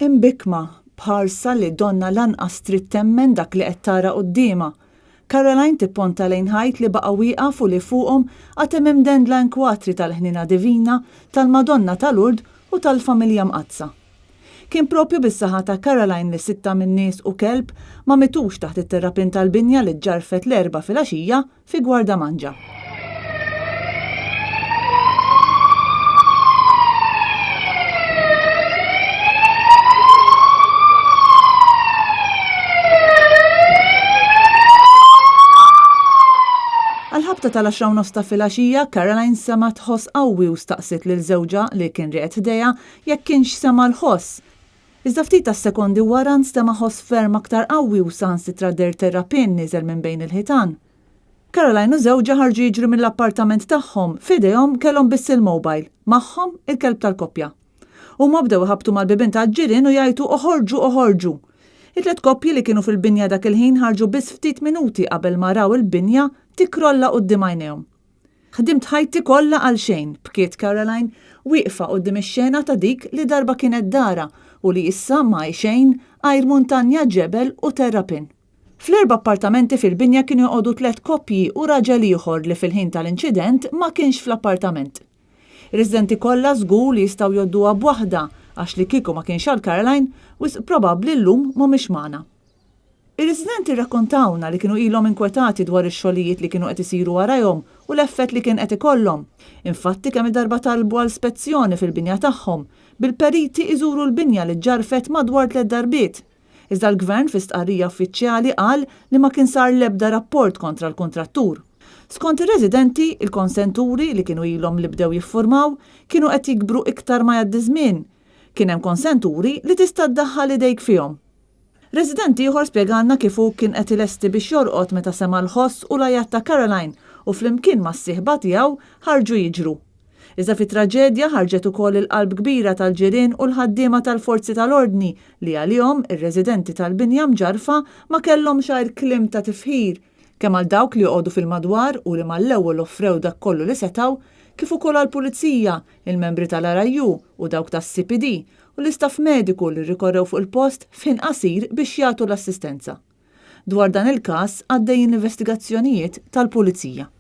Imbikma bħarsa li donna lanqas trid temmen dak li qed tara qudiemha. Caroline tipponta lejn ħajt li baqa' wieqaf u li fuqhom għad hemm imdend l-inkwatri tal-ħnina divina tal-Madonna tal-Urd u tal-familja mqazza. Kien propju bis-saħħa ta' Caroline li sitta minn nies u kelb ma mitux taħt it-terrapin tal-binja li ġġarfet l-4 filgħaxija fi Gwardamanġa. Għal-ħabta tal-10 ta' filgħaxija, Caroline sema tħoss qawwi u staqsit lil żewġha li kien rieqed ħdejha jekk kienx sema l-ħoss. Iżda ftit tas-sekondi wara nstema' ħoss ferm aktar qawwi u saħansitra der terrapin nieżel minn bejn il-ħitan. Caroline u żewġha ħarġu jiġru mill-appartament tagħhom, f'idejhom kellhom biss il-mobile, magħhom il-kelb tal-koppja. Huma bdew iħabbtu mal-bibien tal-ġirien u jgħidu oħorġu oħorġu. It-tliet koppji li kienu fil-binja dak il-ħin ħarġu biss ftit minuti qabel ma raw il-binja tikrolla quddiem għajnejhom. Ħdimt ħajti kollha għal xejn, bkiet Caroline wieqfa quddiem ix-xena ta' dik li darba kienet dara u li issa ma xejn għajr muntanja ġebel u terrapin. Fl-4 appartamenti fil-binja kienu joqogħdu 3 koppji u raġel ieħor li fil-ħin tal-inċident ma kienx fl-appartament. Ir-residenti kollha żgur li jistgħu jgħodduha b'waħda għax li kieku ma kienx għal Caroline wisq probabbli llum mhumiex magħna. Ir-residenti rrakkontawna li kienu ilhom inkwetati dwar ix-xogħlijiet li kienu qed isiru warahom u l-effett li kien qed ikollhom. Infatti kemm darba talbu għal spezzjoni fil-binja tagħhom bil-periti iżuru l-binja li ġarfet madwar 3 darbiet. Iżda l-Gvern fi stqarrija uffiċjali qal li ma kien sar l-ebda rapport kontra l-kuntrattur. Skont ir-residenti, il-konsenturi li kienu ilhom li bdew jiffurmaw kienu qed jikbru iktar ma jgħaddi żmien. Kien hemm konsenturi li tista' ddaħħal idejk fihom. Residenti ieħor spjegalna kif hu kien qed ilesti biex jorqod meta sema l-ħoss u l-għajat ta' Caroline u flimkien mas-sieħba tiegħu ħarġu jiġru. Iżda fit-traġedja ħarġet ukoll il-qalb kbira tal-ġirien u l-ħaddiema tal-forzi tal-ordni li għalihom ir-residenti tal-binja mġarfa ma kellhom xajr kliem ta' tifħir kemm għal dawk li joqogħdu fil-madwar u li mal-ewwel offrew dak kollu li setgħu kif ukoll għall-pulizija, il-membri tal-RIU u dawk tas-CPD u l-istaff mediku li rrikorrew fuq il-post fin qasir biex jagħtu l-assistenza. Dwar dan il-każ għaddejjin investigazzjonijiet tal-pulizija.